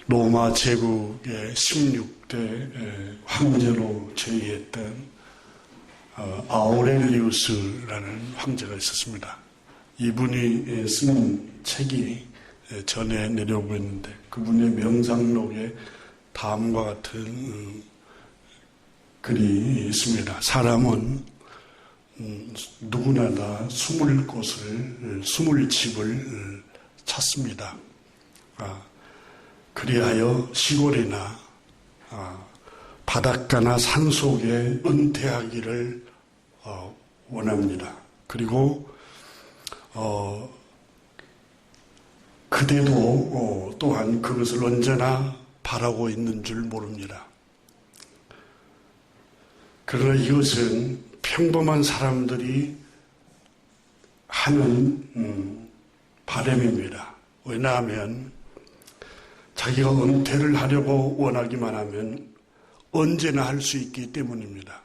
로마 제국의 16대 황제로 제위했던 아우렐리우스라는 황제가 있었습니다. 이분이 쓴 책이 전에 내려오고 있는데 그분의 명상록에 다음과 같은 글이 있습니다. 사람은 누구나 다 숨을 곳을, 숨을 집을 찾습니다. 그리하여 시골이나 바닷가나 산속에 은퇴하기를 원합니다. 그리고 그대도 또한 그것을 언제나 바라고 있는 줄 모릅니다. 그러나 이것은 평범한 사람들이 하는 바람입니다. 왜냐하면 자기가 은퇴를 하려고 원하기만 하면 언제나 할 수 있기 때문입니다.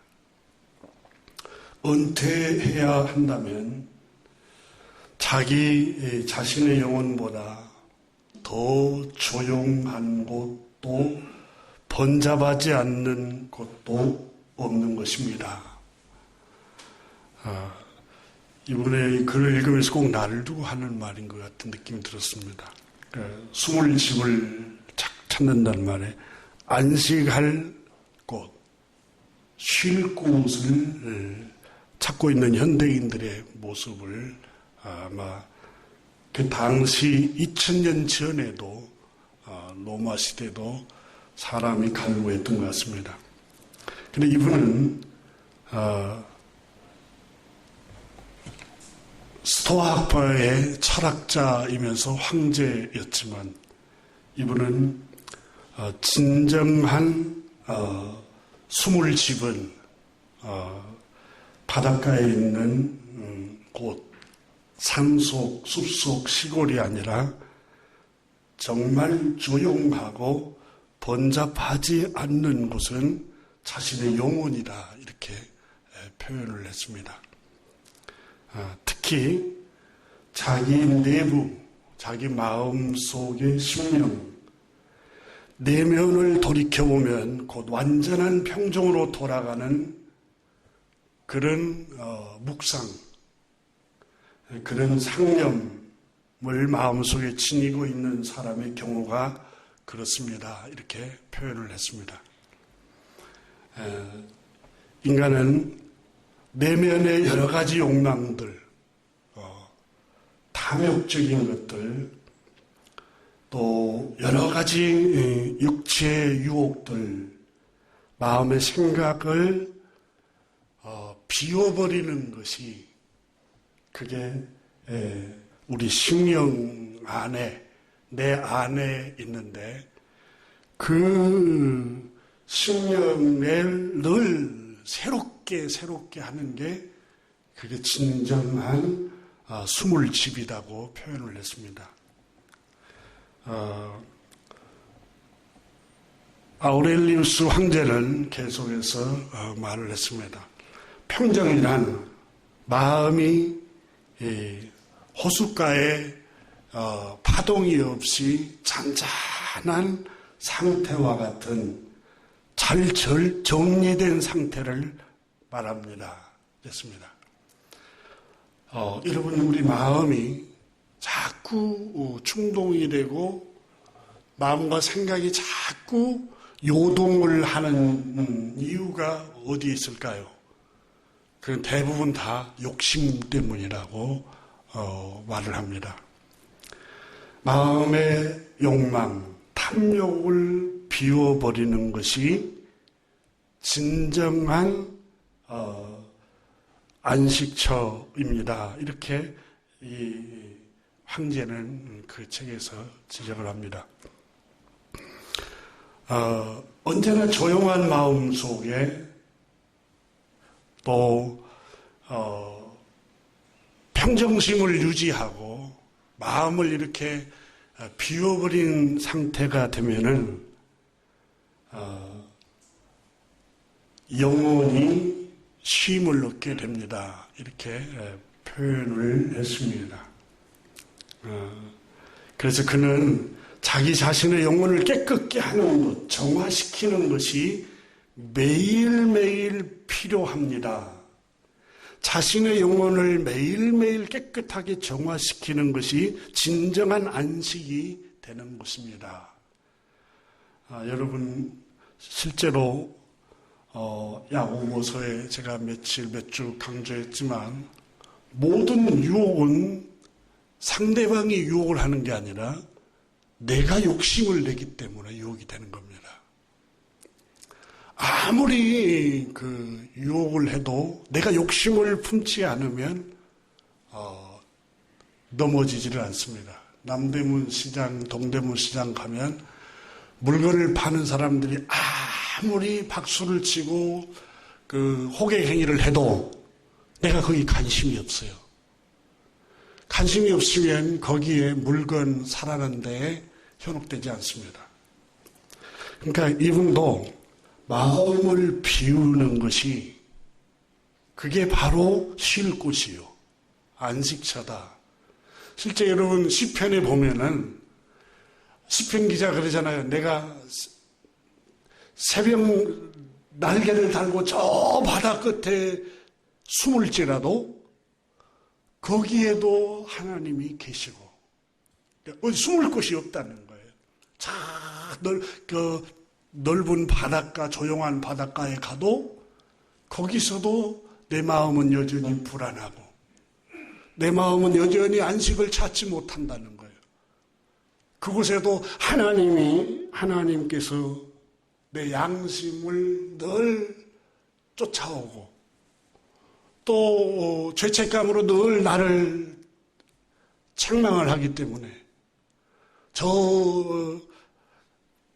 은퇴해야 한다면 자기 자신의 영혼보다 더 조용한 곳도 번잡하지 않는 곳도 없는 것입니다. 이번에 글을 읽으면서 꼭 나를 두고 하는 말인 것 같은 느낌이 들었습니다. 숨을 집을 찾는다는 말에 안식할 곳, 쉴 곳을 찾고 있는 현대인들의 모습을 아마 그 당시 2000년 전에도 로마 시대도 사람이 갈구했던 것 같습니다. 근데 이분은 스토아 학파의 철학자이면서 황제였지만 이분은 진정한 숨을 집은 바닷가에 있는 곳, 산속, 숲속, 시골이 아니라 정말 조용하고 번잡하지 않는 곳은 자신의 영혼이다 이렇게 표현을 했습니다. 특히 자기 내부, 자기 마음속의 심령, 내면을 돌이켜보면 곧 완전한 평정으로 돌아가는 그런 묵상, 그런 상념을 마음속에 지니고 있는 사람의 경우가 그렇습니다. 이렇게 표현을 했습니다. 인간은 내면의 여러 가지 욕망들, 탐욕적인 것들, 또 여러 가지 육체의 유혹들, 마음의 생각을 비워버리는 것이 그게 우리 심령 안에, 내 안에 있는데 그 심령을 늘 새롭게 하는 게 그게 진정한 숨을 집이라고 표현을 했습니다. 아우렐리우스 황제는 계속해서 말을 했습니다. 평정이란 마음이 호숫가에 파동이 없이 잔잔한 상태와 같은 잘 정리된 상태를 말합니다. 됐습니다. 여러분, 우리 마음이 자꾸 충동이 되고 마음과 생각이 자꾸 요동을 하는 이유가 어디에 있을까요? 그 대부분 다 욕심 때문이라고 말을 합니다. 마음의 욕망, 탐욕을 비워버리는 것이 진정한 안식처입니다. 이렇게 이 황제는 그 책에서 지적을 합니다. 언제나 조용한 마음 속에 또 평정심을 유지하고 마음을 이렇게 비워버린 상태가 되면은 영혼이 쉼을 얻게 됩니다. 이렇게 표현을 했습니다. 그래서 그는 자기 자신의 영혼을 깨끗게 하는 것, 정화시키는 것이 매일매일 필요합니다. 자신의 영혼을 매일매일 깨끗하게 정화시키는 것이 진정한 안식이 되는 것입니다. 여러분, 실제로 야고보서에 제가 몇 주 강조했지만, 모든 유혹은 상대방이 유혹을 하는 게 아니라 내가 욕심을 내기 때문에 유혹이 되는 겁니다. 아무리 그 유혹을 해도 내가 욕심을 품지 않으면 넘어지지를 않습니다. 남대문 시장, 동대문 시장 가면 물건을 파는 사람들이 아무리 박수를 치고 그 호객 행위를 해도 내가 거기 관심이 없어요. 관심이 없으면 거기에 물건 사라는 데에 현혹되지 않습니다. 그러니까 이분도 마음을 비우는 것이 그게 바로 쉴 곳이요. 안식처다. 실제 여러분 시편에 보면은 시편 기자 그러잖아요. 내가 새벽 날개를 달고 저 바다 끝에 숨을지라도 거기에도 하나님이 계시고 숨을 곳이 없다는 거예요. 넓은 바닷가, 조용한 바닷가에 가도 거기서도 내 마음은 여전히 불안하고 내 마음은 여전히 안식을 찾지 못한다는 거예요. 그곳에도 하나님께서 내 양심을 늘 쫓아오고 또 죄책감으로 늘 나를 책망을 하기 때문에 저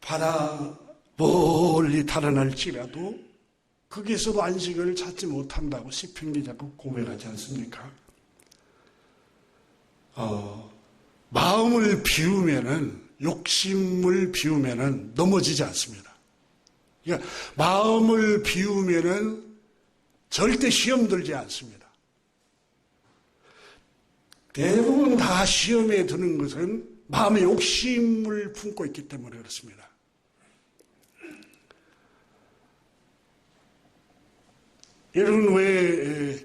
바다 멀리 달아날지라도 거기에서도 안식을 찾지 못한다고 시편 기자가 고백하지 않습니까? 마음을 비우면은, 욕심을 비우면은 넘어지지 않습니다. 그러니까 마음을 비우면은 절대 시험 들지 않습니다. 대부분 다 시험에 드는 것은 마음의 욕심을 품고 있기 때문에 그렇습니다. 여러분 왜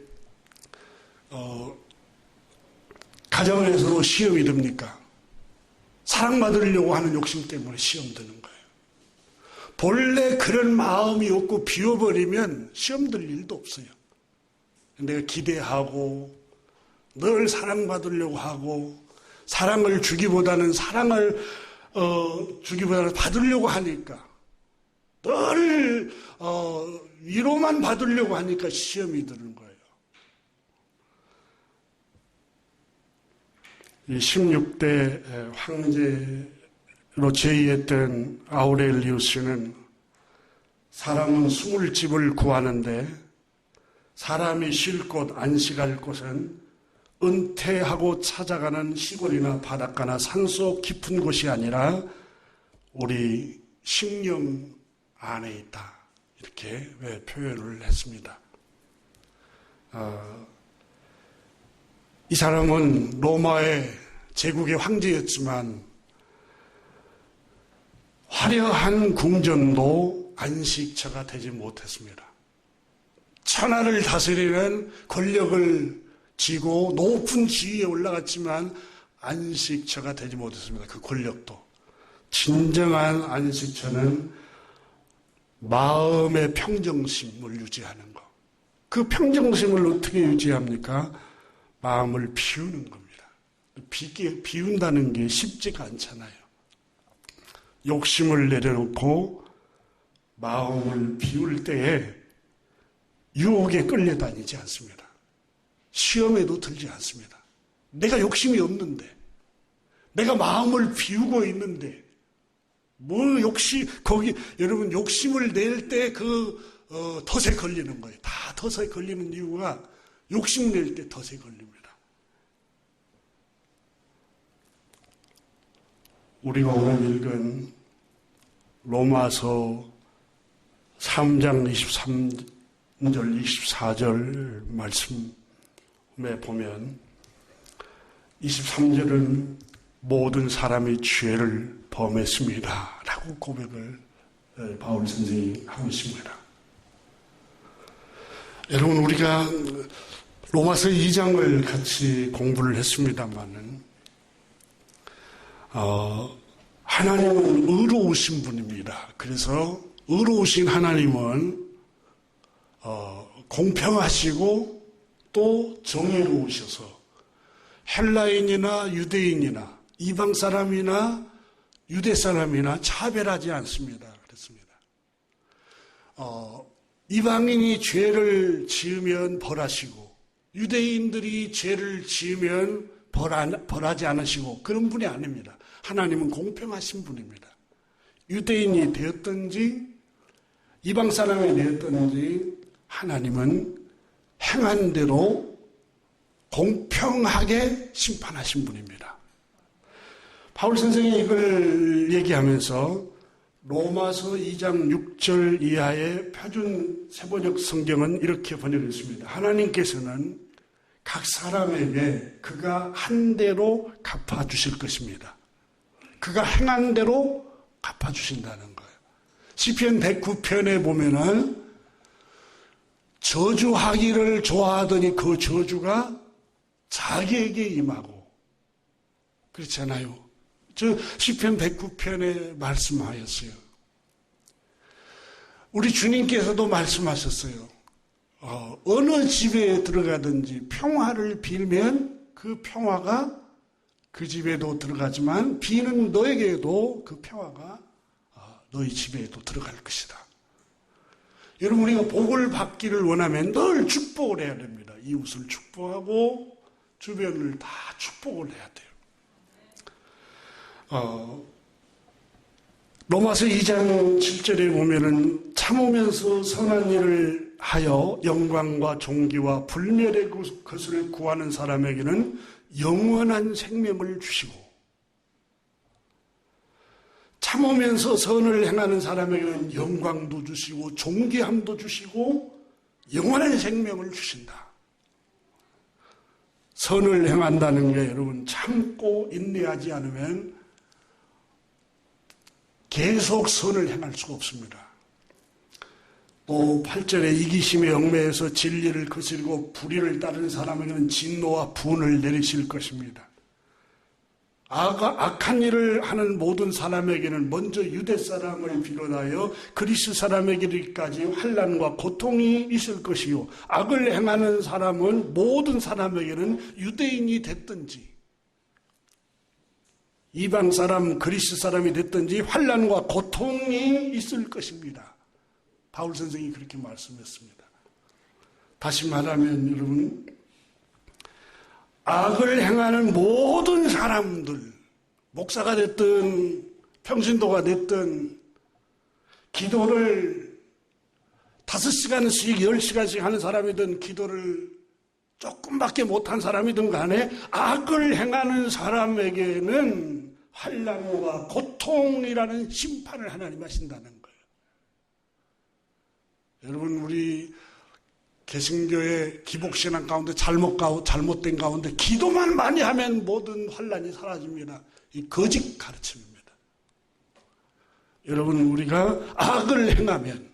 가정에서도 시험이 듭니까? 사랑받으려고 하는 욕심 때문에 시험 드는 거예요. 본래 그런 마음이 없고 비워버리면 시험 들 일도 없어요. 내가 기대하고 늘 사랑받으려고 하고 사랑을 주기보다는 받으려고 하니까 늘 위로만 받으려고 하니까 시험이 드는 거예요. 이 16대 황제로 제위했던 아우렐리우스는 사람은 숨을 집을 구하는데 사람이 쉴 곳, 안식할 곳은 은퇴하고 찾아가는 시골이나 바닷가나 산속 깊은 곳이 아니라 우리 심령 안에 있다. 이렇게 표현을 했습니다. 이 사람은 로마의 제국의 황제였지만 화려한 궁전도 안식처가 되지 못했습니다. 천하를 다스리는 권력을 쥐고 높은 지위에 올라갔지만 안식처가 되지 못했습니다. 그 권력도. 진정한 안식처는 마음의 평정심을 유지하는 것. 그 평정심을 어떻게 유지합니까? 마음을 비우는 겁니다. 비운다는 게 쉽지가 않잖아요. 욕심을 내려놓고 마음을 비울 때에 유혹에 끌려다니지 않습니다. 시험에도 들지 않습니다. 내가 욕심이 없는데, 내가 마음을 비우고 있는데, 여러분 욕심을 낼 때 덫에 걸리는 거예요. 다 덫에 걸리는 이유가 욕심 낼 때 덫에 걸립니다. 우리가 오늘 읽은 로마서 3장 23절, 24절 말씀에 보면 23절은 모든 사람이 죄를 범했습니다. 라고 고백을 바울 선생이 하고 있습니다. 여러분, 우리가 로마서 2장을 같이 공부를 했습니다만은, 하나님은 의로우신 분입니다. 그래서 의로우신 하나님은 공평하시고 또 정의로우셔서 헬라인이나 유대인이나 이방 사람이나 유대 사람이나 차별하지 않습니다. 그렇습니다. 이방인이 죄를 지으면 벌하시고 유대인들이 죄를 지으면 벌하지 않으시고 그런 분이 아닙니다. 하나님은 공평하신 분입니다. 유대인이 되었든지 이방 사람이 되었든지 하나님은 행한 대로 공평하게 심판하신 분입니다. 바울 선생이 이걸 얘기하면서 로마서 2장 6절 이하의 표준 세번역 성경은 이렇게 번역했습니다. 하나님께서는 각 사람에게 그가 한 대로 갚아주실 것입니다. 그가 행한 대로 갚아주신다는 거예요. 시편 109편에 보면은 저주하기를 좋아하더니 그 저주가 자기에게 임하고 그렇잖아요. 저 시편 109편에 말씀하였어요. 우리 주님께서도 말씀하셨어요. 어느 집에 들어가든지 평화를 빌면 그 평화가 그 집에도 들어가지만 비는 너에게도 그 평화가 너희 집에도 들어갈 것이다. 여러분, 우리가 복을 받기를 원하면 늘 축복을 해야 됩니다. 이웃을 축복하고 주변을 다 축복을 해야 돼요. 로마서 2장 7절에 보면은 참으면서 선한 일을 하여 영광과 존귀와 불멸의 것을 구하는 사람에게는 영원한 생명을 주시고 참으면서 선을 행하는 사람에게는 영광도 주시고 존귀함도 주시고 영원한 생명을 주신다. 선을 행한다는 게 여러분 참고 인내하지 않으면 계속 선을 행할 수가 없습니다. 또 8절에 이기심에 얽매여서 진리를 거스르고 불의를 따르는 사람에게는 진노와 분을 내리실 것입니다. 악한 일을 하는 모든 사람에게는 먼저 유대 사람을 비롯하여 그리스 사람에게까지 환난과 고통이 있을 것이요 악을 행하는 사람은 모든 사람에게는 유대인이 됐든지 이방 사람, 그리스 사람이 됐든지 환난과 고통이 있을 것입니다. 바울 선생이 그렇게 말씀했습니다. 다시 말하면 여러분, 악을 행하는 모든 사람들, 목사가 됐든 평신도가 됐든 기도를 5시간씩 10시간씩 하는 사람이든 기도를 조금밖에 못한 사람이든 간에 악을 행하는 사람에게는 환난과 고통이라는 심판을 하나님 하신다는 거예요. 여러분, 우리 개신교의 기복신앙 가운데 잘못된 가운데 기도만 많이 하면 모든 환난이 사라집니다. 이 거짓 가르침입니다. 여러분, 우리가 악을 행하면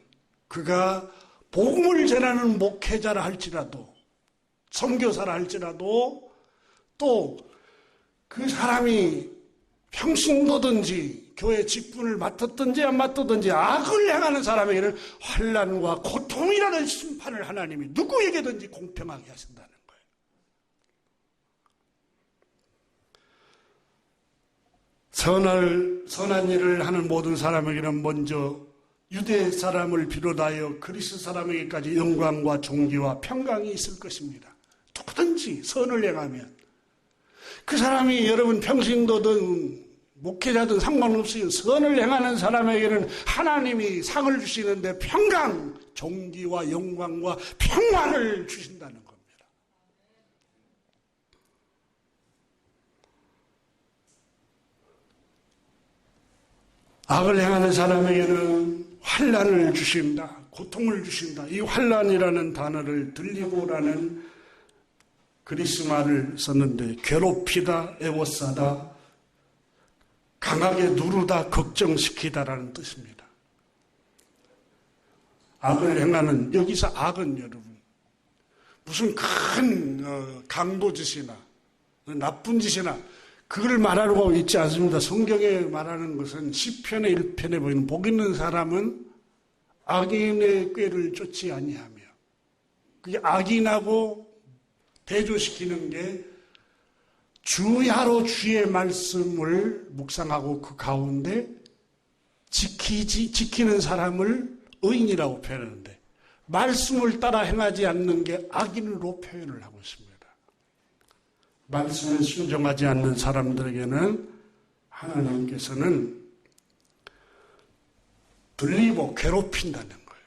그가 복음을 전하는 목회자라 할지라도 선교사라 할지라도 또 그 사람이 평신도든지 교회 직분을 맡았든지 안 맡았든지 악을 행하는 사람에게는 환난과 고통이라는 심판을 하나님이 누구에게든지 공평하게 하신다는 거예요. 선한 일을 하는 모든 사람에게는 먼저 유대 사람을 비롯하여 그리스 사람에게까지 영광과 존귀와 평강이 있을 것입니다. 누구든지 선을 행하면 그 사람이 여러분 평신도든 목회자든 상관없어요. 선을 행하는 사람에게는 하나님이 상을 주시는데 평강, 존귀와 영광과 평화를 주신다는 겁니다. 악을 행하는 사람에게는 환난을 주신다. 고통을 주신다. 이 환난이라는 단어를 들리고라는 그리스 말을 썼는데 괴롭히다, 애워싸다, 강하게 누르다 걱정시키다라는 뜻입니다. 악을 행하는, 여기서 악은 여러분 무슨 큰 강도짓이나 나쁜 짓이나 그걸 말하려고 있지 않습니다. 성경에 말하는 것은 시편의 1편에 보이는 복 있는 사람은 악인의 꾀를 쫓지 아니하며, 그게 악인하고 대조시키는 게 주야로 주의 말씀을 묵상하고 그 가운데 지키는 사람을 의인이라고 표현하는데, 말씀을 따라 행하지 않는 게 악인으로 표현을 하고 있습니다. 말씀에 순종하지 않는 사람들에게는 하나님께서는 들리고 괴롭힌다는 거예요.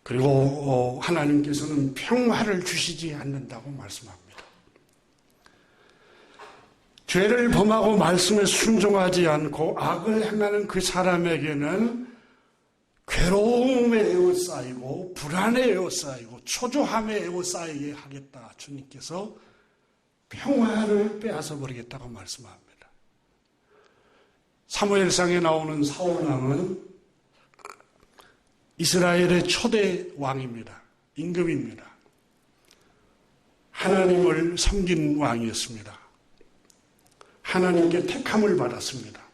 그리고 하나님께서는 평화를 주시지 않는다고 말씀합니다. 죄를 범하고 말씀에 순종하지 않고 악을 행하는 그 사람에게는 괴로움에 에워싸이고 불안에 에워싸이고 초조함에 에워싸이게 하겠다. 주님께서 평화를 빼앗아 버리겠다고 말씀합니다. 사무엘상에 나오는 사울왕은 이스라엘의 초대 왕입니다. 임금입니다. 하나님을 섬긴 왕이었습니다. 하나님께 택함을 받았습니다.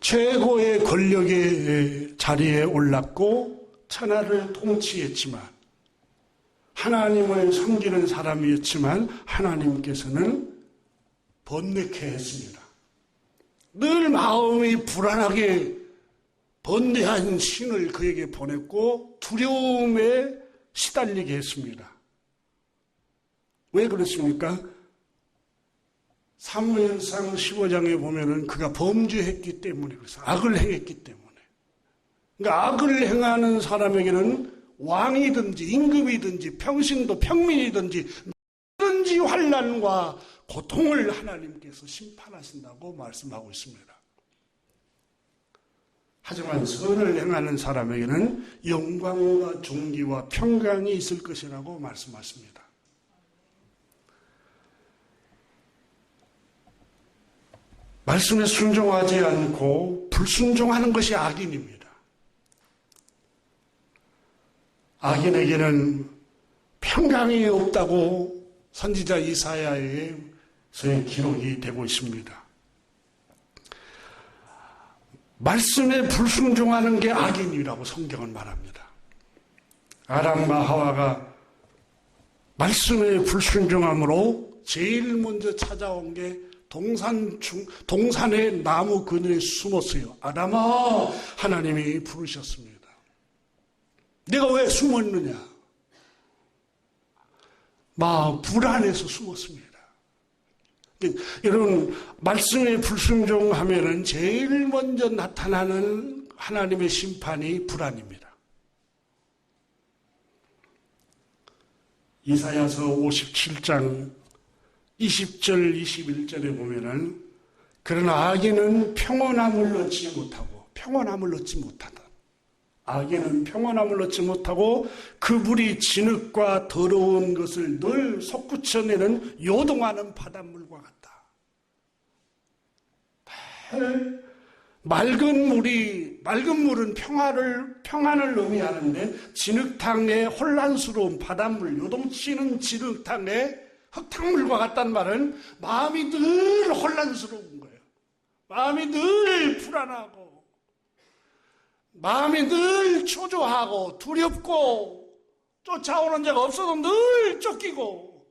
최고의 권력의 자리에 올랐고 천하를 통치했지만, 하나님을 섬기는 사람이었지만 하나님께서는 번뇌케 했습니다. 늘 마음이 불안하게 번뇌한 신을 그에게 보냈고 두려움에 시달리게 했습니다. 왜 그렇습니까? 사무엘상 15장에 보면은 그가 범죄했기 때문에, 그래서 악을 행했기 때문에. 그러니까 악을 행하는 사람에게는 왕이든지 임금이든지 평신도 평민이든지 뭐든지 환난과 고통을 하나님께서 심판하신다고 말씀하고 있습니다. 하지만 선을 행하는 사람에게는 영광과 존귀와 평강이 있을 것이라고 말씀하십니다. 말씀에 순종하지 않고 불순종하는 것이 악인입니다. 악인에게는 평강이 없다고 선지자 이사야에서의 기록이 되고 있습니다. 말씀에 불순종하는 게 악인이라고 성경은 말합니다. 아담과 하와가 말씀에 불순종함으로 제일 먼저 찾아온 게 동산의 나무 그늘에 숨었어요. 아담아, 하나님이 부르셨습니다. 내가 왜 숨었느냐? 불안해서 숨었습니다. 여러분, 말씀에 불순종하면은 제일 먼저 나타나는 하나님의 심판이 불안입니다. 이사야서 57장 20절 21절에 보면은 그러나 악인은 평온함을 얻지 못하다. 악인은 평온함을 얻지 못하고 그물이 진흙과 더러운 것을 늘 솟구쳐내는 요동하는 바닷물과 같다. 맑은 물은 평안을 의미하는데 진흙탕의 혼란스러운 바닷물, 요동치는 진흙탕의 흙탕물과 같다는 말은 마음이 늘 혼란스러운 거예요. 마음이 늘 불안하고, 마음이 늘 초조하고 두렵고, 쫓아오는 자가 없어도 늘 쫓기고,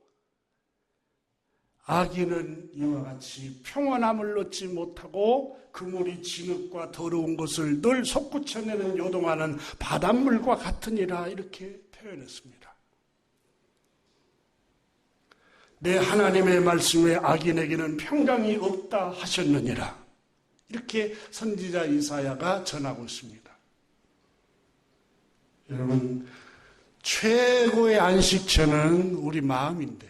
악인은 이와 같이 평안함을 얻지 못하고 그물이 진흙과 더러운 것을 늘 솟구쳐내는 요동하는 바닷물과 같으니라, 이렇게 표현했습니다. 내 하나님의 말씀에 악인에게는 평강이 없다 하셨느니라, 이렇게 선지자 이사야가 전하고 있습니다. 여러분, 최고의 안식처는 우리 마음인데,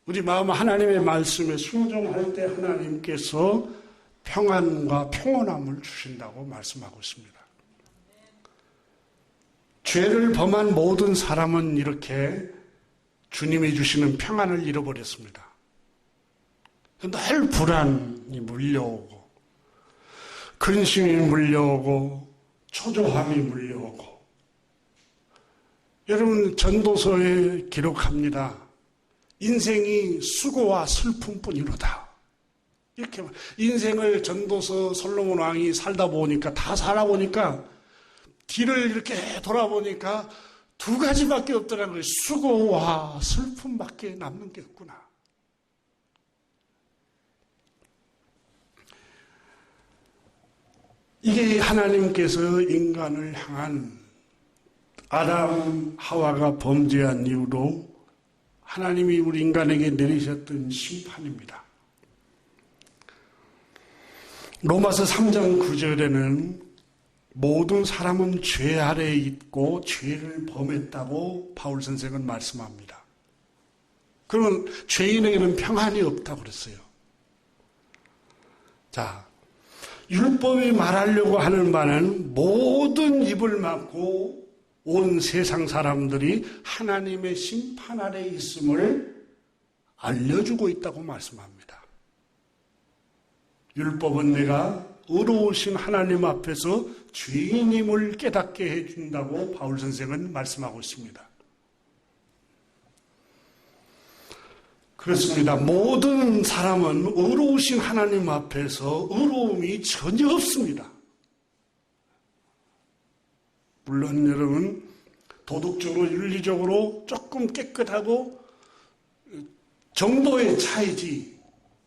우리 마음 하나님의 말씀에 순종할 때 하나님께서 평안과 평온함을 주신다고 말씀하고 있습니다. 죄를 범한 모든 사람은 이렇게 주님이 주시는 평안을 잃어버렸습니다. 늘 불안이 물려오고 근심이 물려오고 초조함이 물려오고. 여러분, 전도서에 기록합니다. 인생이 수고와 슬픔뿐이로다. 이렇게 인생을 전도서 솔로몬 왕이 살다 보니까, 다 살아보니까 뒤를 이렇게 돌아보니까 두 가지밖에 없더라는 거예요. 수고와 슬픔밖에 남는 게 없구나. 이게 하나님께서 인간을 향한 아담 하와가 범죄한 이후로 하나님이 우리 인간에게 내리셨던 심판입니다. 로마서 3장 9절에는 모든 사람은 죄 아래에 있고 죄를 범했다고 바울 선생은 말씀합니다. 그러면 죄인에게는 평안이 없다고 그랬어요. 자, 율법이 말하려고 하는 바는 모든 입을 막고 온 세상 사람들이 하나님의 심판 아래에 있음을 알려주고 있다고 말씀합니다. 율법은 내가 의로우신 하나님 앞에서 죄인임을 깨닫게 해준다고 바울 선생은 말씀하고 있습니다. 그렇습니다. 모든 사람은 의로우신 하나님 앞에서 의로움이 전혀 없습니다. 물론 여러분, 도덕적으로 윤리적으로 조금 깨끗하고 정도의 차이지,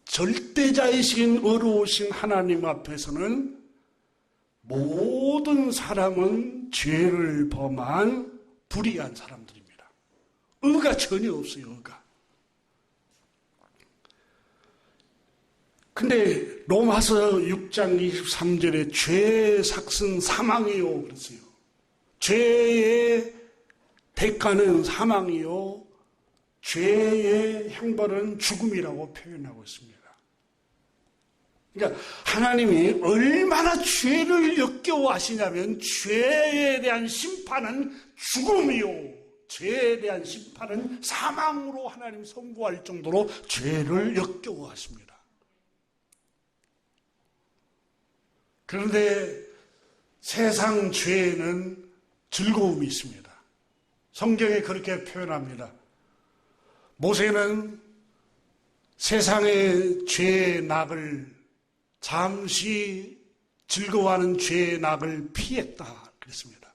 절대자이신 의로우신 하나님 앞에서는 모든 사람은 죄를 범한 불의한 사람들입니다. 의가 전혀 없어요. 의가. 근데 로마서 6장 23절에 죄의 삭은 사망이요 그랬어요. 죄의 대가는 사망이요 죄의 형벌은 죽음이라고 표현하고 있습니다. 그러니까 하나님이 얼마나 죄를 역겨워하시냐면 죄에 대한 심판은 죽음이요 죄에 대한 심판은 사망으로 하나님 선고할 정도로 죄를 역겨워하십니다. 그런데 세상 죄에는 즐거움이 있습니다. 성경에 그렇게 표현합니다. 모세는 세상의 죄의 낙을 잠시 즐거워하는 죄의 낙을 피했다 그랬습니다.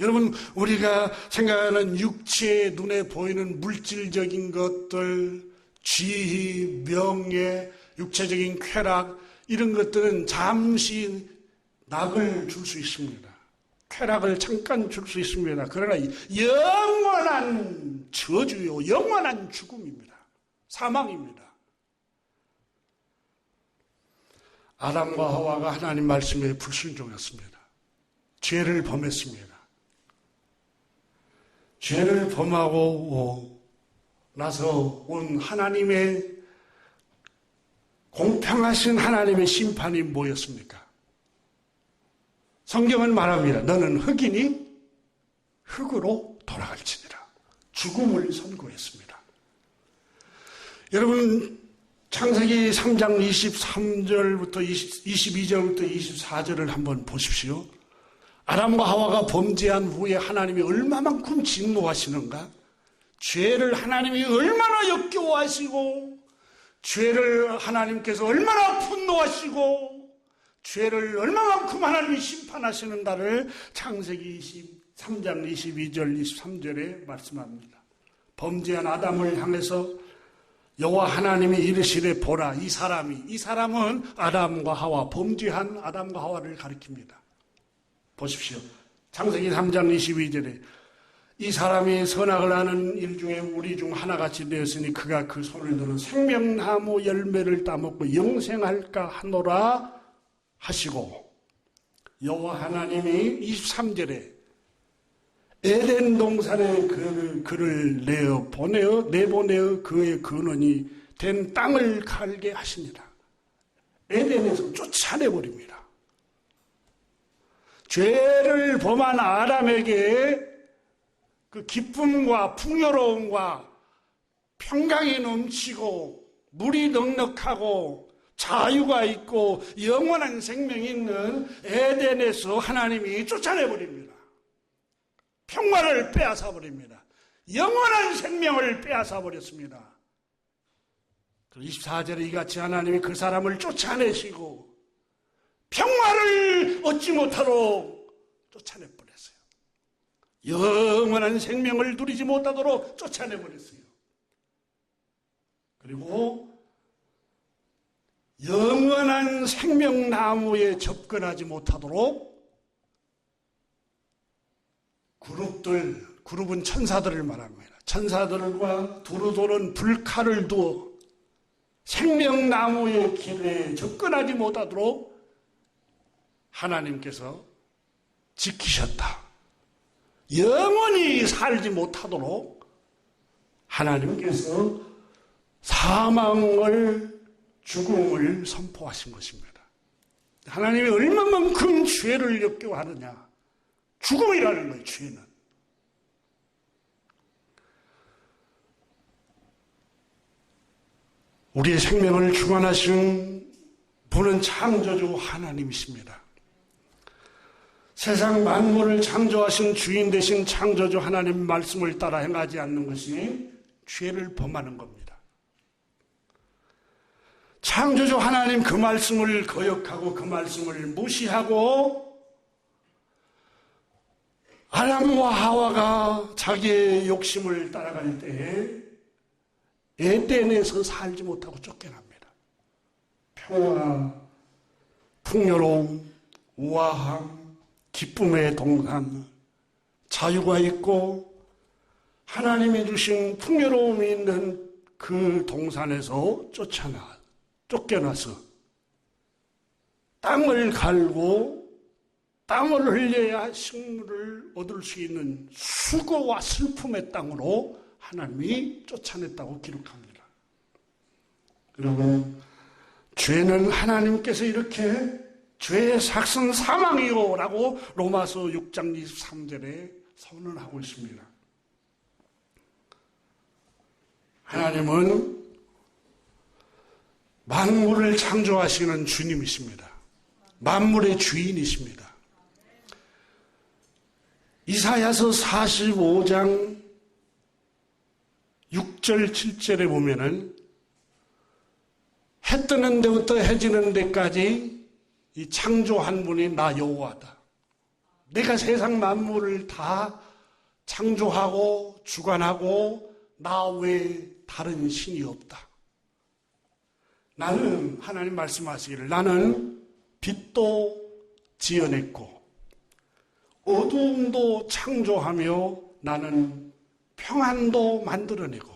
여러분, 우리가 생각하는 육체의 눈에 보이는 물질적인 것들, 지위, 명예, 육체적인 쾌락, 이런 것들은 잠시 낙을 줄 수 있습니다. 쾌락을 잠깐 줄 수 있습니다. 그러나 영원한 저주요, 영원한 죽음입니다. 사망입니다. 아담과 하와가 하나님 말씀에 불순종했습니다. 죄를 범했습니다. 죄를 범하고 나서 온 하나님의 공평하신 하나님의 심판이 뭐였습니까? 성경은 말합니다. 너는 흙이니 흙으로 돌아갈지니라. 죽음을 선고했습니다. 여러분, 창세기 3장 23절부터 22절부터 24절을 한번 보십시오. 아담과 하와가 범죄한 후에 하나님이 얼마만큼 진노하시는가? 죄를 하나님이 얼마나 역겨워하시고 죄를 하나님께서 얼마나 분노하시고 죄를 얼마만큼 하나님이 심판하시는가를 창세기 23장 22절 23절에 말씀합니다. 범죄한 아담을 향해서 여호와 하나님이 이르시되 보라, 이 사람은 아담과 하와, 범죄한 아담과 하와를 가리킵니다. 보십시오. 창세기 3장 22절에 이 사람이 선악을 하는 일 중에 우리 중 하나같이 되었으니 그가 그 손을 들어 생명나무 열매를 따먹고 영생할까 하노라 하시고, 여호와 하나님이 23절에 에덴 동산에 그를 내보내어 그의 근원이 된 땅을 갈게 하시니라. 에덴에서 쫓아내버립니다. 죄를 범한 아담에게 그 기쁨과 풍요로움과 평강이 넘치고 물이 넉넉하고 자유가 있고 영원한 생명이 있는 에덴에서 하나님이 쫓아내버립니다. 평화를 빼앗아버립니다. 영원한 생명을 빼앗아버렸습니다. 24절에 이같이 하나님이 그 사람을 쫓아내시고 평화를 얻지 못하도록 쫓아내버렸어요. 영원한 생명을 누리지 못하도록 쫓아내버렸어요. 그리고 영원한 생명나무에 접근하지 못하도록 그룹은 천사들을 말합니다. 천사들과 두루 도는 불칼을 두어 생명나무의 길에 접근하지 못하도록 하나님께서 지키셨다. 영원히 살지 못하도록 하나님께서 사망을, 죽음을 선포하신 것입니다. 하나님이 얼마만큼 죄를 역겨워하느냐. 죽음이라는 거예요, 죄는. 우리의 생명을 주관하신 분은 창조주 하나님이십니다. 세상 만물을 창조하신 주인 되신 창조주 하나님 말씀을 따라 행하지 않는 것이 죄를 범하는 겁니다. 창조주 하나님 그 말씀을 거역하고 그 말씀을 무시하고 아담과 하와가 자기의 욕심을 따라갈 때에 에덴에서 살지 못하고 쫓겨납니다. 평화, 풍요로움, 우아함, 기쁨의 동산, 자유가 있고 하나님이 주신 풍요로움이 있는 그 동산에서 쫓겨나서 땅을 갈고 땀을 흘려야 식물을 얻을 수 있는 수고와 슬픔의 땅으로 하나님이 쫓아냈다고 기록합니다. 여러분, 죄는 하나님께서 이렇게 죄의 삭은 사망이요 라고 로마서 6장 23절에 선언하고 있습니다. 하나님은 만물을 창조하시는 주님이십니다. 만물의 주인이십니다. 이사야서 45장 6절 7절에 보면은 해 뜨는 데부터 해 지는 데까지 이 창조한 분이 나 여호와다. 내가 세상 만물을 다 창조하고 주관하고 나 외에 다른 신이 없다. 나는 하나님 말씀하시기를 나는 빛도 지어냈고 어두움도 창조하며 나는 평안도 만들어내고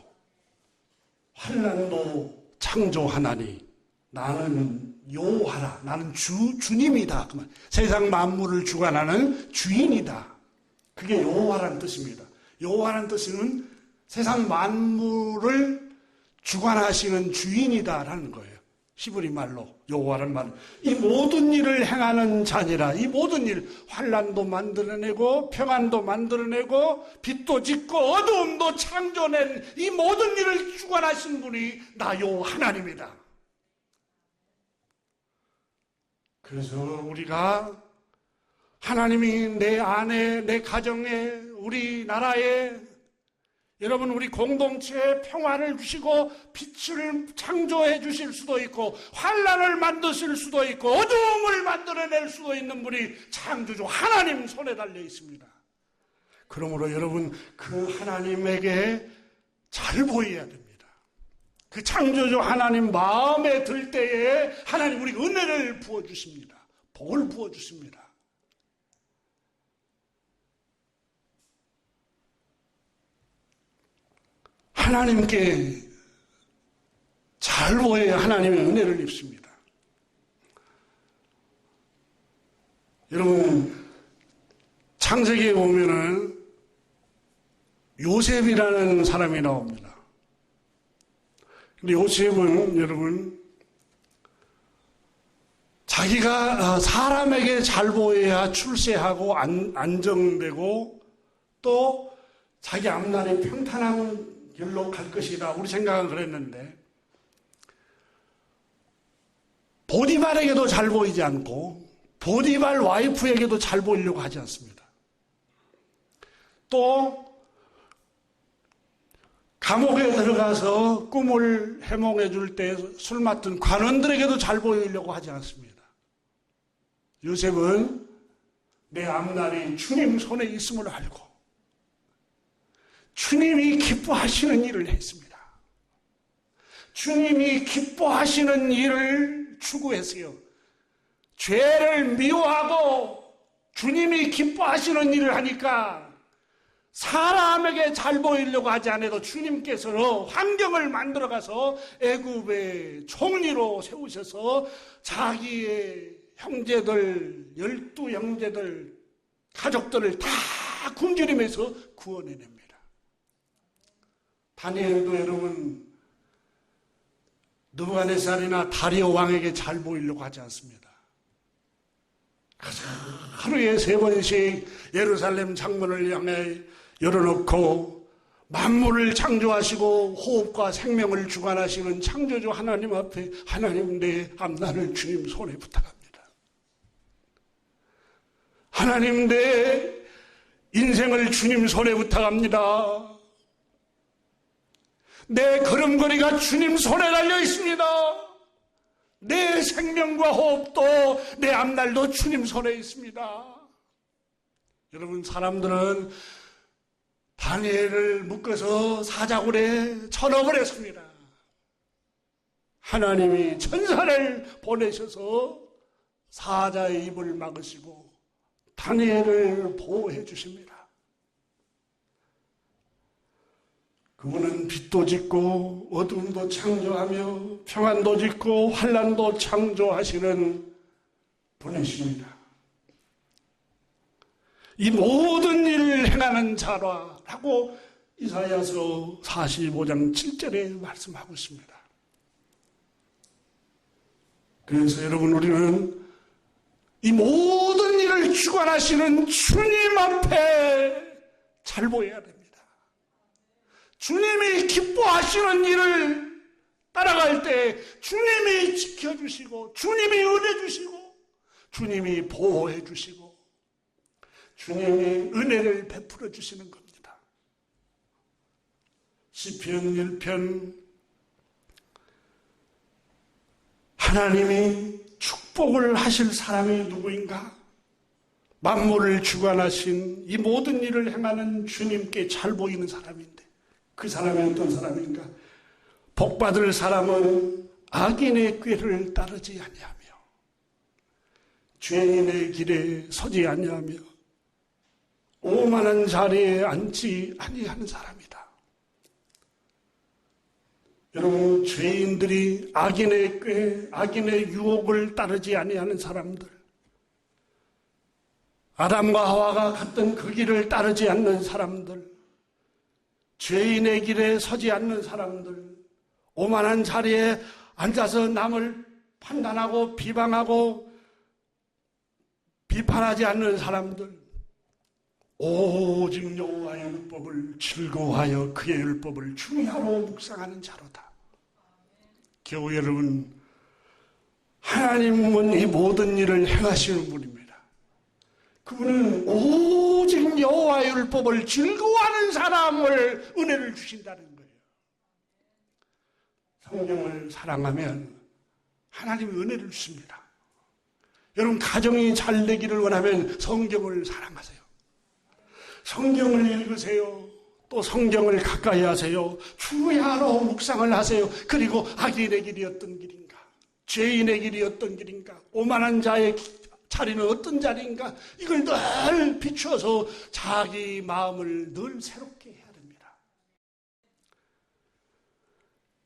환난도 창조하나니 나는 여호와라. 나는 주님이다. 그만 세상 만물을 주관하는 주인이다. 그게 여호와라는 뜻입니다. 여호와라는 뜻은 세상 만물을 주관하시는 주인이다라는 거예요. 히브리 말로 여호와라는 말은 이 모든 일을 행하는 자니라. 이 모든 일, 환난도 만들어내고 평안도 만들어내고 빛도 짓고 어두움도 창조낸 이 모든 일을 주관하신 분이 나 여호와 하나님이다. 그래서 우리가 하나님이 내 안에, 내 가정에, 우리나라에 여러분 우리 공동체에 평화를 주시고 빛을 창조해 주실 수도 있고 환난을 만드실 수도 있고 어두움을 만들어낼 수도 있는 분이 창조주 하나님 손에 달려 있습니다. 그러므로 여러분 그 하나님에게 잘 보여야 됩니다. 그 창조주 하나님 마음에 들 때에 하나님 우리에게 은혜를 부어주십니다. 복을 부어주십니다. 하나님께 잘 보여야 하나님의 은혜를 입습니다. 여러분 창세기에 보면은 요셉이라는 사람이 나옵니다. 근데 요셉은 여러분 자기가 사람에게 잘 보여야 출세하고 안정되고 또 자기 앞날에 평탄한 길로 갈 것이다. 우리 생각은 그랬는데 보디발에게도 잘 보이지 않고 보디발 와이프에게도 잘 보이려고 하지 않습니다. 또 감옥에 들어가서 꿈을 해몽해 줄 때 술 맡은 관원들에게도 잘 보이려고 하지 않습니다. 요셉은 내 앞날이 주님 손에 있음을 알고 주님이 기뻐하시는 일을 했습니다. 주님이 기뻐하시는 일을 추구했어요. 죄를 미워하고 주님이 기뻐하시는 일을 하니까 사람에게 잘 보이려고 하지 않아도 주님께서는 환경을 만들어가서 애굽의 총리로 세우셔서 자기의 형제들, 12 형제들, 가족들을 다 굶주림에서 구원해냅니다. 다니엘도 여러분 느부갓네살이나 다리오 왕에게 잘 보이려고 하지 않습니다. 하루에 3번씩 예루살렘 창문을 향해 열어놓고 만물을 창조하시고 호흡과 생명을 주관하시는 창조주 하나님 앞에 하나님 내 앞날을 주님 손에 부탁합니다. 하나님 내 인생을 주님 손에 부탁합니다. 내 걸음걸이가 주님 손에 달려 있습니다. 내 생명과 호흡도 내 앞날도 주님 손에 있습니다. 여러분 사람들은 다니엘을 묶어서 사자굴에 쳐넣어버렸습니다. 하나님이 천사를 보내셔서 사자의 입을 막으시고 다니엘을 보호해 주십니다. 그분은 빛도 짓고 어둠도 창조하며 평안도 짓고 환난도 창조하시는 분이십니다. 이 모든 일을 행하는 자라고 이사야서 45장 7절에 말씀하고 있습니다. 그래서 여러분 우리는 이 모든 일을 주관하시는 주님 앞에 잘 보여야 됩니다. 주님이 기뻐하시는 일을 따라갈 때 주님이 지켜주시고 주님이 은혜 주시고 주님이 보호해 주시고 주님이 은혜를 베풀어 주시는 겁니다. 시편 1편 하나님이 축복을 하실 사람이 누구인가? 만물을 주관하신 이 모든 일을 행하는 주님께 잘 보이는 사람인데 그 사람이 어떤 사람인가? 복받을 사람은 악인의 꾀를 따르지 아니하며 죄인의 길에 서지 아니하며 오만한 자리에 앉지 아니하는 사람이다. 여러분 죄인들이 악인의 꾀, 악인의 유혹을 따르지 아니하는 사람들, 아담과 하와가 갔던 그 길을 따르지 않는 사람들, 죄인의 길에 서지 않는 사람들, 오만한 자리에 앉아서 남을 판단하고 비방하고 비판하지 않는 사람들, 오직 여호와의 율법을 즐거워하여 그의 율법을 중요하로 묵상하는 자로다. 겨우 여러분 하나님은 이 모든 일을 행하시는 분입니다. 그분은 오직 여호와의 율법을 즐거워하는 사람을 은혜를 주신다는 거예요. 성경을 사랑하면 하나님이 은혜를 주십니다. 여러분 가정이 잘 되기를 원하면 성경을 사랑하세요. 성경을 읽으세요. 또 성경을 가까이 하세요. 주야로 묵상을 하세요. 그리고 악인의 길이 어떤 길인가? 죄인의 길이 어떤 길인가? 오만한 자의 자리는 어떤 자리인가? 이걸 늘 비추어서 자기 마음을 늘 새롭게 해야 됩니다.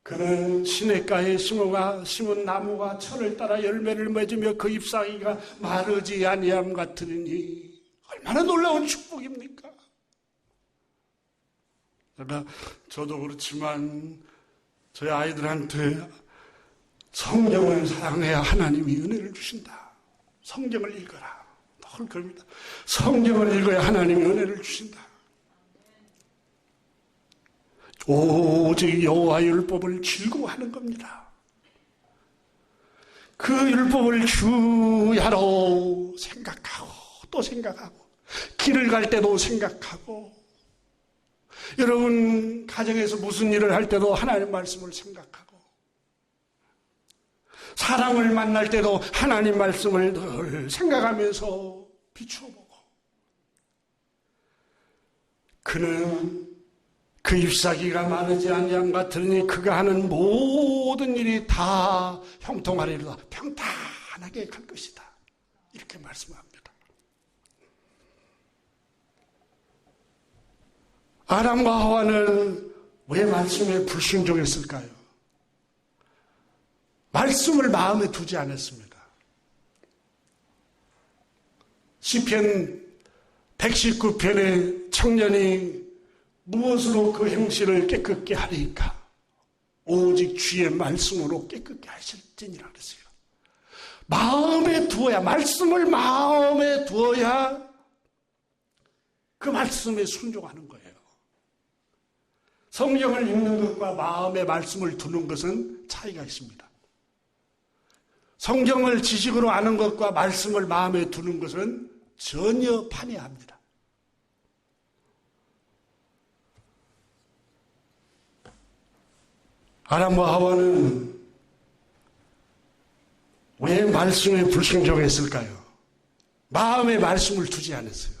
그는 시냇가에 심은 나무가 철을 따라 열매를 맺으며 그 잎사귀가 마르지 아니함 같으니 얼마나 놀라운 축복입니까? 저도 그렇지만 저희 아이들한테 성경을 사랑해야 하나님이 은혜를 주신다. 성경을 읽어라. 늘 그럽니다. 성경을 읽어야 하나님이 은혜를 주신다. 오직 여호와의 율법을 즐거워하는 겁니다. 그 율법을 주야로 생각하고 또 생각하고 길을 갈 때도 생각하고 여러분 가정에서 무슨 일을 할 때도 하나님 말씀을 생각하고 사람을 만날 때도 하나님 말씀을 늘 생각하면서 비추어보고 그는 그 잎사귀가 마르지 아니함과 같으니 그가 하는 모든 일이 다 형통하리로다. 평탄하게 갈 것이다. 이렇게 말씀합니다. 아담과 하와는 왜 말씀에 불순종했을까요? 말씀을 마음에 두지 않았습니다. 시편 119편의 청년이 무엇으로 그 행실을 깨끗게 하리까? 오직 주의 말씀으로 깨끗게 하실지니라 그랬어요. 마음에 두어야, 말씀을 마음에 두어야 그 말씀에 순종하는 거예요. 성경을 읽는 것과 마음의 말씀을 두는 것은 차이가 있습니다. 성경을 지식으로 아는 것과 말씀을 마음에 두는 것은 전혀 판이합니다. 아담과 하와는 왜 말씀에 불순종했을까요? 마음의 말씀을 두지 않았어요.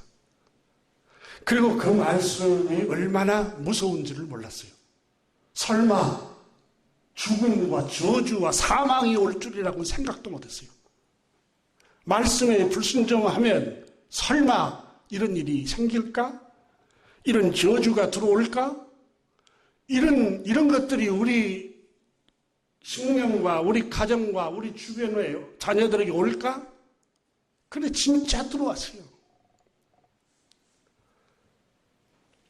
그리고 그 말씀이 얼마나 무서운지를 몰랐어요. 설마 죽음과 저주와 사망이 올 줄이라고 생각도 못했어요. 말씀에 불순종하면 설마 이런 일이 생길까? 이런 저주가 들어올까? 이런 것들이 우리 식량과 우리 가정과 우리 주변의 자녀들에게 올까? 근데 진짜 들어왔어요.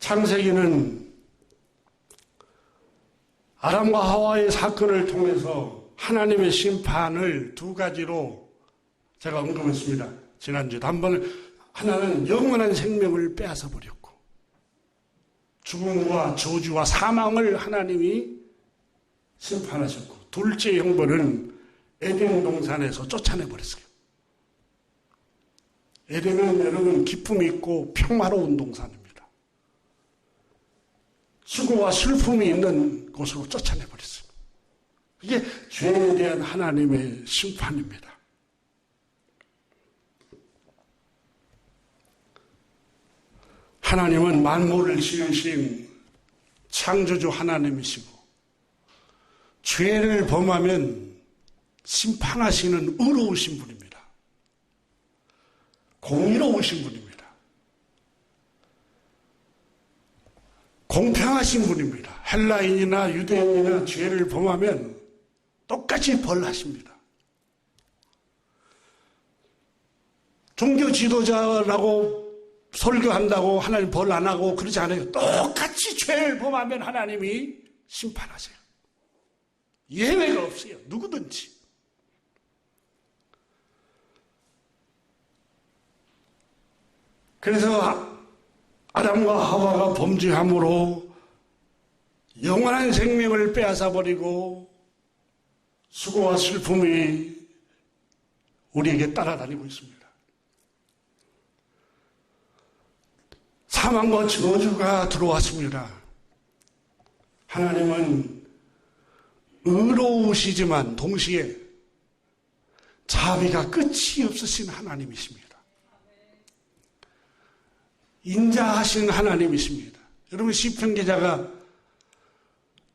창세기는 아담과 하와의 사건을 통해서 하나님의 심판을 두 가지로 제가 언급했습니다. 지난주에도 한 번, 하나는 영원한 생명을 빼앗아 버렸고 죽음과 저주와 사망을 하나님이 심판하셨고 둘째 형벌은 에덴 동산에서 쫓아내버렸어요. 에덴은 여러분 기쁨이 있고 평화로운 동산입니다. 수고와 슬픔이 있는 곳으로 쫓아내버렸어요. 이게 죄에 대한 하나님의 심판입니다. 하나님은 만물을 지으신 창조주 하나님이시고 죄를 범하면 심판하시는 의로우신 분입니다. 공의로우신 분입니다. 공평하신 분입니다. 헬라인이나 유대인이나 죄를 범하면 똑같이 벌하십니다. 종교 지도자라고 설교한다고 하나님 벌 안 하고 그러지 않아요. 똑같이 죄를 범하면 하나님이 심판하세요. 예외가 없어요. 누구든지. 그래서 아담과 하와가 범죄함으로 영원한 생명을 빼앗아버리고 수고와 슬픔이 우리에게 따라다니고 있습니다. 사망과 저주가 들어왔습니다. 하나님은 의로우시지만 동시에 자비가 끝이 없으신 하나님이십니다. 인자하신 하나님이십니다. 여러분 시편 기자가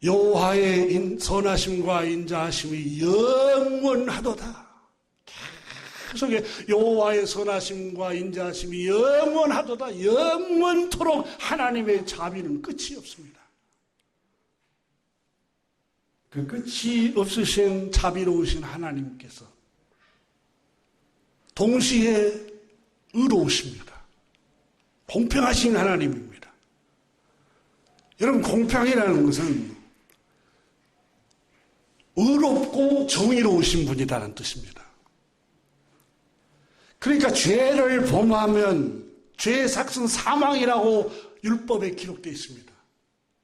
여호와의 선하심과 인자하심이 영원하도다. 계속 여호와의 선하심과 인자하심이 영원하도다. 영원토록 하나님의 자비는 끝이 없습니다. 그 끝이 없으신 자비로우신 하나님께서 동시에 의로우십니다. 공평하신 하나님입니다. 여러분 공평이라는 것은 의롭고 정의로우신 분이라는 뜻입니다. 그러니까 죄를 범하면 죄의 삭은 사망이라고 율법에 기록되어 있습니다.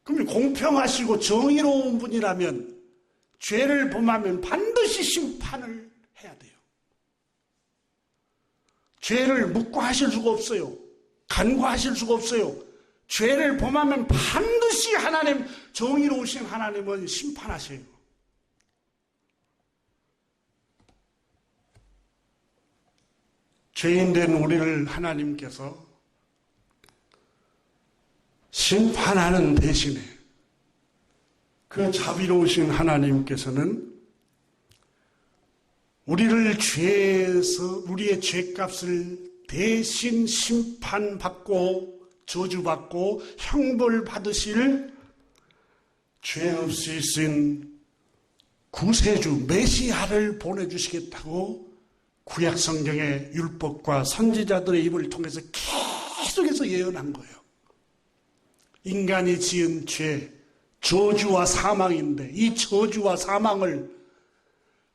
그러면 공평하시고 정의로운 분이라면 죄를 범하면 반드시 심판을 해야 죄를 묵과하실 수가 없어요. 간과하실 수가 없어요. 죄를 범하면 반드시 하나님, 정의로우신 하나님은 심판하셔요. 죄인된 우리를 하나님께서 심판하는 대신에 그 자비로우신 하나님께서는 우리를 죄에서 우리의 죄값을 대신 심판받고 저주받고 형벌 받으실 죄 없으신 구세주 메시아를 보내주시겠다고 구약 성경의 율법과 선지자들의 입을 통해서 계속해서 예언한 거예요. 인간이 지은 죄, 저주와 사망인데 이 저주와 사망을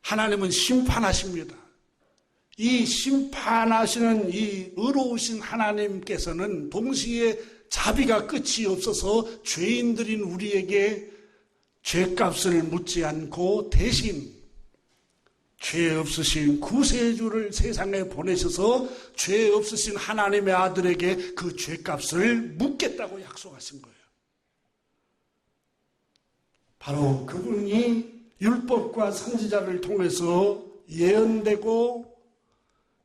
하나님은 심판하십니다. 이 심판하시는 이 의로우신 하나님께서는 동시에 자비가 끝이 없어서 죄인들인 우리에게 죄값을 묻지 않고 대신 죄 없으신 구세주를 세상에 보내셔서 죄 없으신 하나님의 아들에게 그 죄값을 묻겠다고 약속하신 거예요. 바로 그분이 율법과 선지자를 통해서 예언되고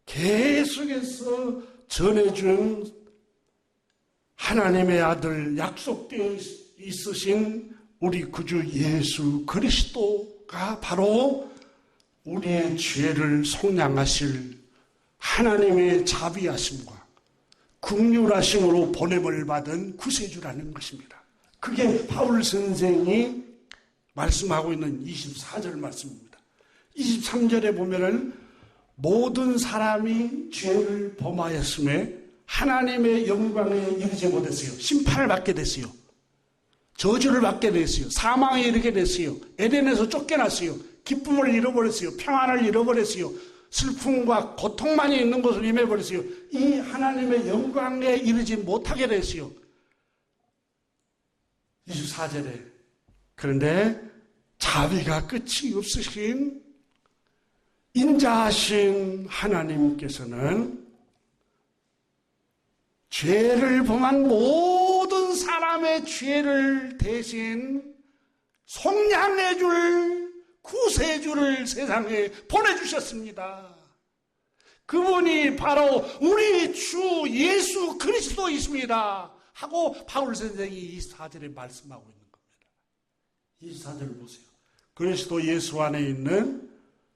계속해서 전해준 하나님의 아들 약속되어 있으신 우리 구주 예수 그리스도가 바로 우리의 죄를 속량하실 하나님의 자비하심과 긍휼하심으로 보냄을 받은 구세주라는 것입니다. 그게 바울 선생이 말씀하고 있는 24절 말씀입니다. 23절에 보면은 모든 사람이 죄를 범하였음에 하나님의 영광에 이르지 못했어요. 심판을 받게 됐어요. 저주를 받게 됐어요. 사망에 이르게 됐어요. 에덴에서 쫓겨났어요. 기쁨을 잃어버렸어요. 평안을 잃어버렸어요. 슬픔과 고통만이 있는 것을 임해버렸어요. 이 하나님의 영광에 이르지 못하게 됐어요. 24절에 그런데 자비가 끝이 없으신 인자하신 하나님께서는 죄를 범한 모든 사람의 죄를 대신 속량해줄 구세주를 세상에 보내주셨습니다. 그분이 바로 우리 주 예수 그리스도이십니다. 하고 바울 선생이 24절에 말씀하고 있는 겁니다. 24절을 보세요. 그리스도 예수 안에 있는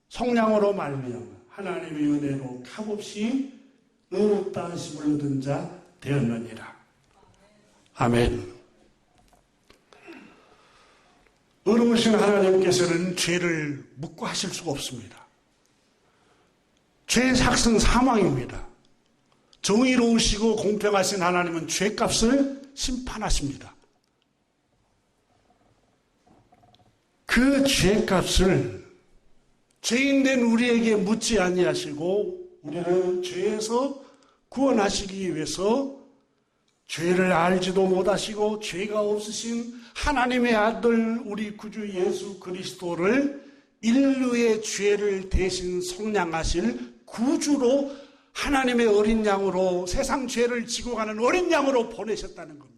속량으로 말미암아 하나님의 은혜로 값없이 의롭다 하심을 얻은 자 되었느니라. 아멘. 의로우신 하나님께서는 죄를 묵과하실 수가 없습니다. 죄의 삭은 사망입니다. 정의로우시고 공평하신 하나님은 죄값을 심판하십니다. 그 죄값을 죄인된 우리에게 묻지 아니하시고 우리를 죄에서 구원하시기 위해서 죄를 알지도 못하시고 죄가 없으신 하나님의 아들 우리 구주 예수 그리스도를 인류의 죄를 대신 속량하실 구주로 하나님의 어린 양으로 세상 죄를 지고 가는 어린 양으로 보내셨다는 겁니다.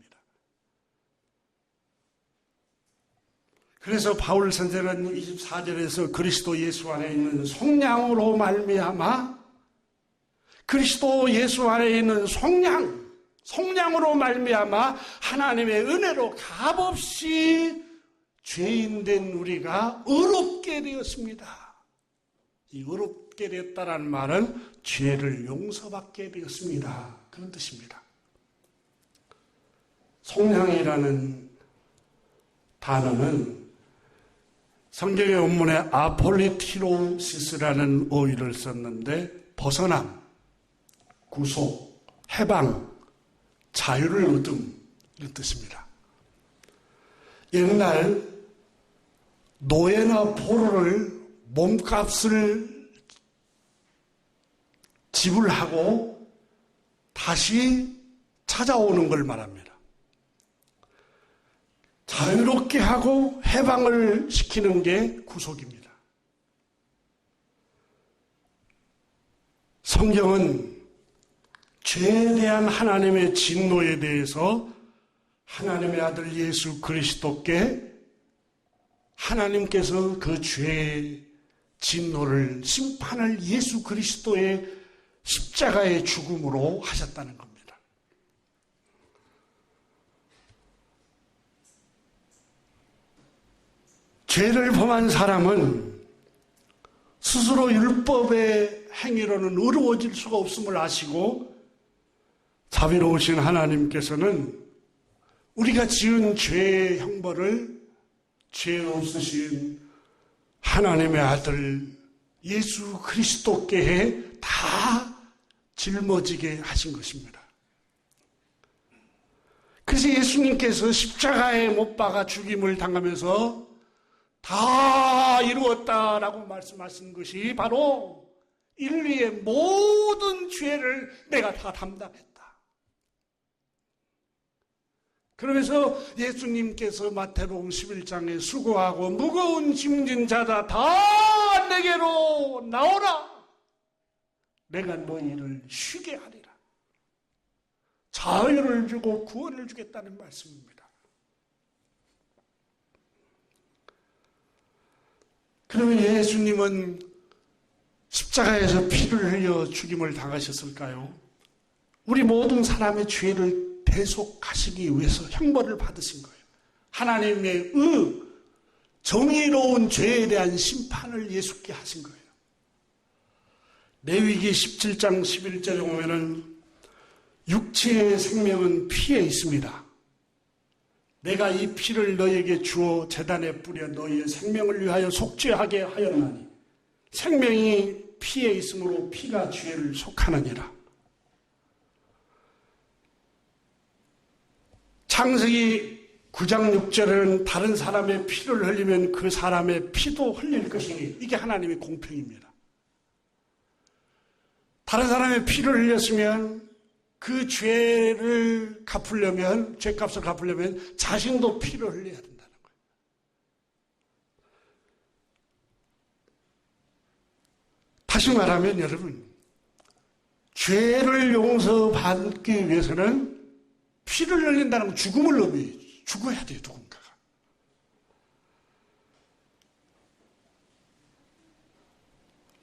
그래서 바울 선생은 24절에서 그리스도 예수 안에 있는 속량으로 말미암아 그리스도 예수 안에 있는 속량으로 말미암아 하나님의 은혜로 값없이 죄인된 우리가 의롭게 되었습니다. 이 의롭게 되었다는 말은 죄를 용서받게 되었습니다. 그런 뜻입니다. 속량이라는 단어는 성경의 원문에 아폴리티로시스라는 어휘를 썼는데 벗어남, 구속, 해방, 자유를 얻음 이런 뜻입니다. 옛날 노예나 포로를 몸값을 지불하고 다시 찾아오는 걸 말합니다. 자유롭게 하고 해방을 시키는 게 구속입니다. 성경은 죄에 대한 하나님의 진노에 대해서 하나님의 아들 예수 그리스도께 하나님께서 그 죄의 진노를, 심판을 예수 그리스도의 십자가의 죽음으로 하셨다는 겁니다. 죄를 범한 사람은 스스로 율법의 행위로는 의로워질 수가 없음을 아시고 자비로우신 하나님께서는 우리가 지은 죄의 형벌을 죄 없으신 하나님의 아들 예수 그리스도께 다 짊어지게 하신 것입니다. 그래서 예수님께서 십자가에 못 박아 죽임을 당하면서 다 이루었다라고 말씀하신 것이 바로 인류의 모든 죄를 내가 다 담당했다. 그러면서 예수님께서 마태복음 11장에 수고하고 무거운 짐진 자다 다 내게로 나오라. 내가 너희를 쉬게 하리라. 자유를 주고 구원을 주겠다는 말씀입니다. 그러면 예수님은 십자가에서 피를 흘려 죽임을 당하셨을까요? 우리 모든 사람의 죄를 대속하시기 위해서 형벌을 받으신 거예요. 하나님의 정의로운 죄에 대한 심판을 예수께 하신 거예요. 레위기 17장 11절에 보면은 육체의 생명은 피에 있습니다. 내가 이 피를 너에게 주어 제단에 뿌려 너희의 생명을 위하여 속죄하게 하였나니 생명이 피에 있으므로 피가 죄를 속하느니라. 창세기 9장 6절에는 다른 사람의 피를 흘리면 그 사람의 피도 흘릴 것이니 이게 하나님의 공평입니다. 다른 사람의 피를 흘렸으면 그 죄를 갚으려면, 죄값을 갚으려면 자신도 피를 흘려야 된다는 거예요. 다시 말하면 여러분, 죄를 용서받기 위해서는 피를 흘린다는 건 죽음을 의미해요. 죽어야 돼요, 누군가가.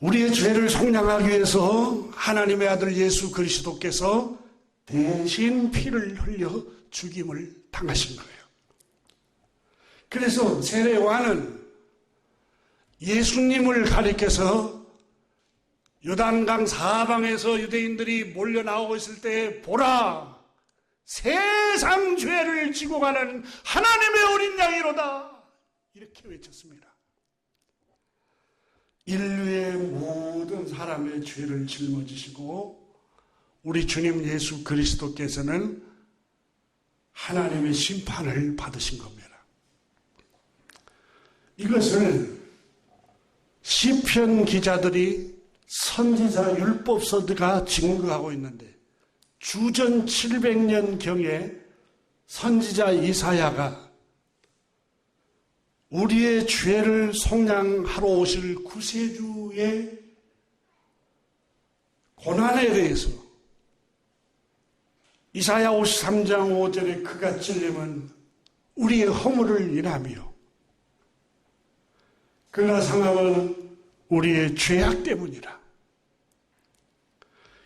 우리의 죄를 속량하기 위해서 하나님의 아들 예수 그리스도께서 대신 피를 흘려 죽임을 당하신 거예요. 그래서 세례 요한은 예수님을 가리켜서 요단강 사방에서 유대인들이 몰려 나오고 있을 때 보라! 세상 죄를 지고 가는 하나님의 어린 양이로다. 이렇게 외쳤습니다. 인류의 모든 사람의 죄를 짊어지시고 우리 주님 예수 그리스도께서는 하나님의 심판을 받으신 겁니다. 이것을 시편 기자들이 선지자 율법서가 증거하고 있는데 주전 700년경에 선지자 이사야가 우리의 죄를 속량하러 오실 구세주의 고난에 대해서 이사야 53장 5절에 그가 찔림은 우리의 허물을 인하며 그가 상함은 우리의 죄악 때문이라.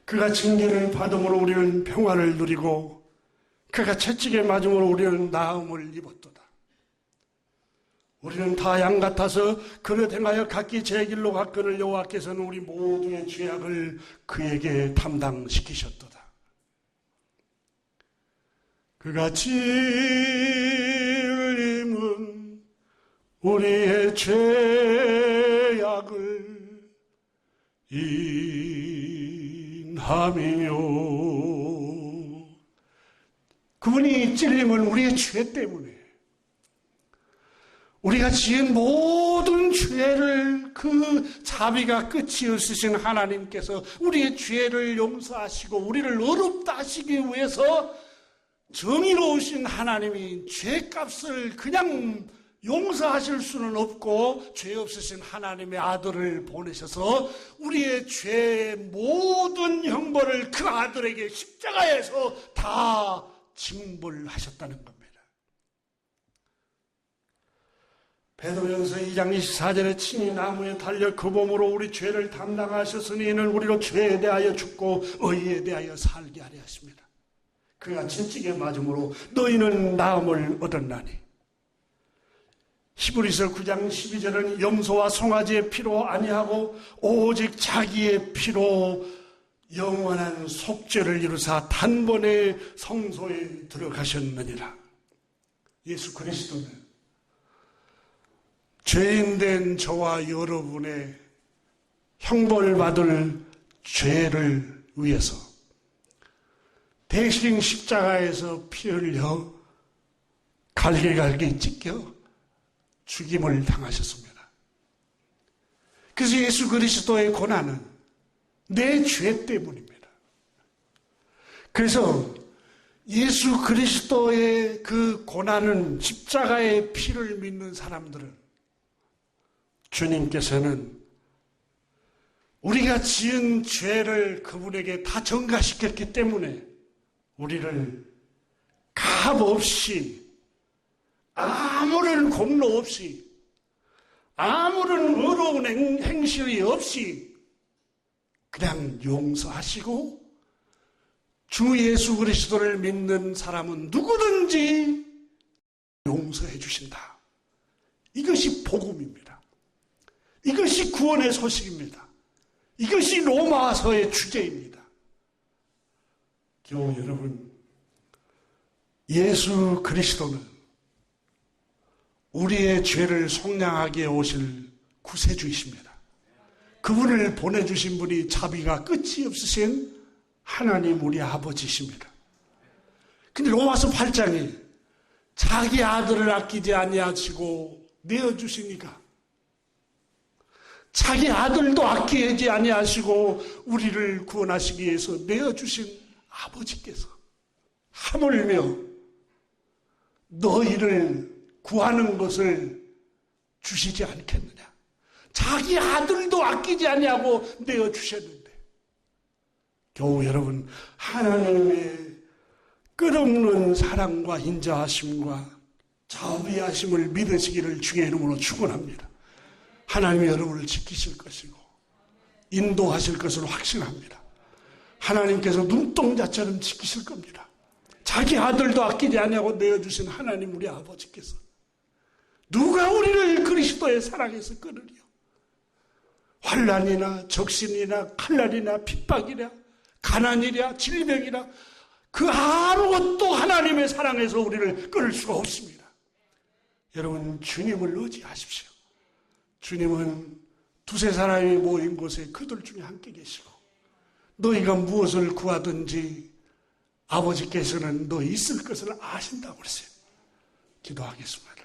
그가 징계를 받음으로 우리는 평화를 누리고 그가 채찍에 맞음으로 우리는 나음을 입었도다. 우리는 다 양 같아서 그릇 행하여 각기 제 길로 갔거늘 여호와께서는 우리 모두의 죄악을 그에게 담당시키셨도다. 그가 찔림은 우리의 죄악을 인함이요. 그분이 찔림은 우리의 죄 때문에 우리가 지은 모든 죄를 그 자비가 끝이 없으신 하나님께서 우리의 죄를 용서하시고 우리를 의롭다 하시기 위해서 정의로우신 하나님이 죄값을 그냥 용서하실 수는 없고 죄 없으신 하나님의 아들을 보내셔서 우리의 죄의 모든 형벌을 그 아들에게 십자가에서 다 징벌하셨다는 겁니다. 베드로전서 2장 24절에 친히 나무에 달려 그 몸으로 우리 죄를 담당하셨으니 이는 우리로 죄에 대하여 죽고 의에 대하여 살게 하려 하십니다. 그가 진찍에 맞음으로 너희는 나음을 얻었나니. 히브리서 9장 12절은 염소와 송아지의 피로 아니하고 오직 자기의 피로 영원한 속죄를 이루사 단번에 성소에 들어가셨느니라. 예수 그리스도는 죄인된 저와 여러분의 형벌받을 죄를 위해서 대신 십자가에서 피 흘려 갈기갈기 찢겨 죽임을 당하셨습니다. 그래서 예수 그리스도의 고난은 내 죄 때문입니다. 그래서 예수 그리스도의 그 고난은 십자가의 피를 믿는 사람들은 주님께서는 우리가 지은 죄를 그분에게 다 전가시켰기 때문에 우리를 값없이 아무런 공로 없이 아무런 어려운 행실이 없이 그냥 용서하시고 주 예수 그리스도를 믿는 사람은 누구든지 용서해 주신다. 이것이 복음입니다. 이것이 구원의 소식입니다. 이것이 로마서의 주제입니다. 교우 여러분, 예수 그리스도는 우리의 죄를 속량하게 오실 구세주이십니다. 그분을 보내주신 분이 자비가 끝이 없으신 하나님 우리 아버지십니다. 근데 로마서 8장에 자기 아들을 아끼지 아니하시고 내어주시니까 자기 아들도 아끼지 아니하시고 우리를 구원하시기 위해서 내어주신 아버지께서 하물며 너희를 구하는 것을 주시지 않겠느냐. 자기 아들도 아끼지 아니하고 내어주셨는데 겨우 여러분 하나님의 끝없는 사랑과 인자하심과 자비하심을 믿으시기를 주의 이름으로 축원합니다. 하나님이 여러분을 지키실 것이고 인도하실 것을 확신합니다. 하나님께서 눈동자처럼 지키실 겁니다. 자기 아들도 아끼지 아니하고 내어주신 하나님 우리 아버지께서 누가 우리를 그리스도의 사랑에서 끊으리요? 환난이나 적신이나 칼날이나 핍박이나 가난이랴 질병이라 그 아무것도 하나님의 사랑에서 우리를 끊을 수가 없습니다. 여러분 주님을 의지하십시오. 주님은 두세 사람이 모인 곳에 그들 중에 함께 계시고 너희가 무엇을 구하든지 아버지께서는 너 있을 것을 아신다고 그랬어요. 기도하겠습니다.